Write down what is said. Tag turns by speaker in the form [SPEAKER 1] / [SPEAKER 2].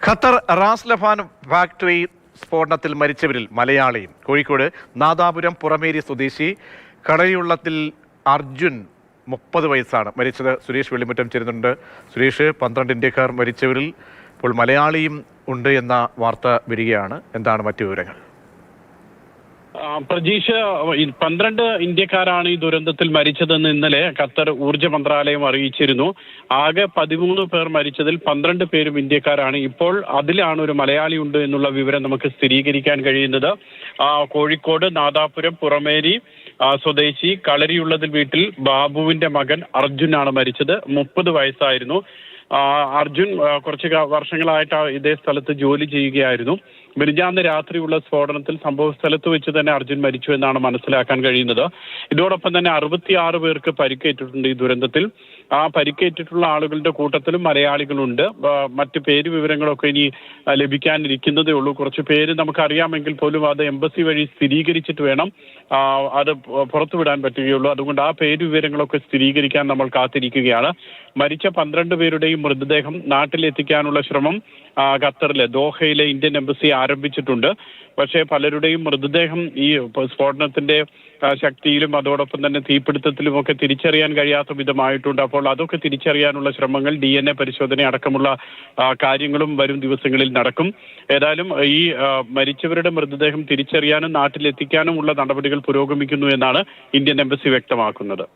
[SPEAKER 1] Qatar Ras Laffan factory സ്ഫോടനത്തിൽ മരിച്ചവരിൽ മലയാളിയും കോഴിക്കോട് നാദാപുരം പുറമേരി സ്വദേശി കടയുള്ളത്തിൽ അർജുൻ 30 വയസ്സാണ് മരിച്ചത്. സുരേഷ് വെള്ളിമുറ്റം ചേരുന്നുണ്ട്. സുരേഷ്, 12 ഇന്ത്യക്കാർ മരിച്ചവരിൽ ഇപ്പോൾ മലയാളിയും ഉണ്ട് എന്ന വാർത്ത വരികയാണ്. എന്താണ് മറ്റു വിവരങ്ങൾ?
[SPEAKER 2] പ്രജീഷ്, 12 ഇന്ത്യക്കാരാണ് ഈ ദുരന്തത്തിൽ മരിച്ചതെന്ന് ഇന്നലെ ഖത്തർ ഊർജ്ജ മന്ത്രാലയം അറിയിച്ചിരുന്നു. ആകെ 13 പേർ മരിച്ചതിൽ 12 പേരും ഇന്ത്യക്കാരാണ്. ഇപ്പോൾ അതിലാണ് ഒരു മലയാളി ഉണ്ട് എന്നുള്ള വിവരം നമുക്ക് സ്ഥിരീകരിക്കാൻ കഴിയുന്നത്. കോഴിക്കോട് നാദാപുരം പുറമേരി സ്വദേശി കളരിയുള്ളതിൽ വീട്ടിൽ ബാബുവിന്റെ മകൻ അർജുനാണ് മരിച്ചത്. 30 വയസ്സായിരുന്നു. അർജുൻ കുറച്ച് വർഷങ്ങളായിട്ട് ഇതേ സ്ഥലത്ത് ജോലി ചെയ്യുകയായിരുന്നു. മിനിഞ്ഞാന്ന് രാത്രിയുള്ള സ്ഫോടനത്തിൽ സംഭവ സ്ഥലത്ത് വെച്ച് തന്നെ അർജുൻ മരിച്ചു എന്നാണ് മനസ്സിലാക്കാൻ കഴിയുന്നത്. ഇതോടൊപ്പം തന്നെ 66 പേർക്ക് പരിക്കേറ്റിട്ടുണ്ട് ഈ ദുരന്തത്തിൽ. ആ പരിക്കേറ്റിട്ടുള്ള ആളുകളുടെ കൂട്ടത്തിലും മലയാളികളുണ്ട്. മറ്റ് പേര് വിവരങ്ങളൊക്കെ ഇനി ലഭിക്കാനിരിക്കുന്നതേ ഉള്ളൂ. കുറച്ച് പേര് നമുക്കറിയാമെങ്കിൽ പോലും അത് എംബസി വഴി സ്ഥിരീകരിച്ചിട്ട് വേണം അത് പുറത്തുവിടാൻ പറ്റുകയുള്ളൂ. അതുകൊണ്ട് ആ പേര് വിവരങ്ങളൊക്കെ സ്ഥിരീകരിക്കാൻ നമ്മൾ കാത്തിരിക്കുകയാണ്. മരിച്ച 12 പേരുടെയും മൃതദേഹം നാട്ടിലെത്തിക്കാനുള്ള ശ്രമം ഖത്തറിലെ ദോഹയിലെ ഇന്ത്യൻ എംബസി ആരംഭിച്ചിട്ടുണ്ട്. പക്ഷേ പലരുടെയും മൃതദേഹം ഈ സ്ഫോടനത്തിന്റെ ശക്തിയിലും അതോടൊപ്പം തന്നെ തീപിടുത്തത്തിലും ഒക്കെ തിരിച്ചറിയാൻ കഴിയാത്ത വിധമായിട്ടുണ്ട്. അപ്പോൾ അതൊക്കെ തിരിച്ചറിയാനുള്ള ശ്രമങ്ങൾ, DNA പരിശോധന അടക്കമുള്ള കാര്യങ്ങളും വരും ദിവസങ്ങളിൽ നടക്കും. ഏതായാലും ഈ മരിച്ചവരുടെ മൃതദേഹം തിരിച്ചറിയാനും നാട്ടിലെത്തിക്കാനുമുള്ള നടപടികൾ പുരോഗമിക്കുന്നു എന്നാണ് ഇന്ത്യൻ എംബസി വ്യക്തമാക്കുന്നത്.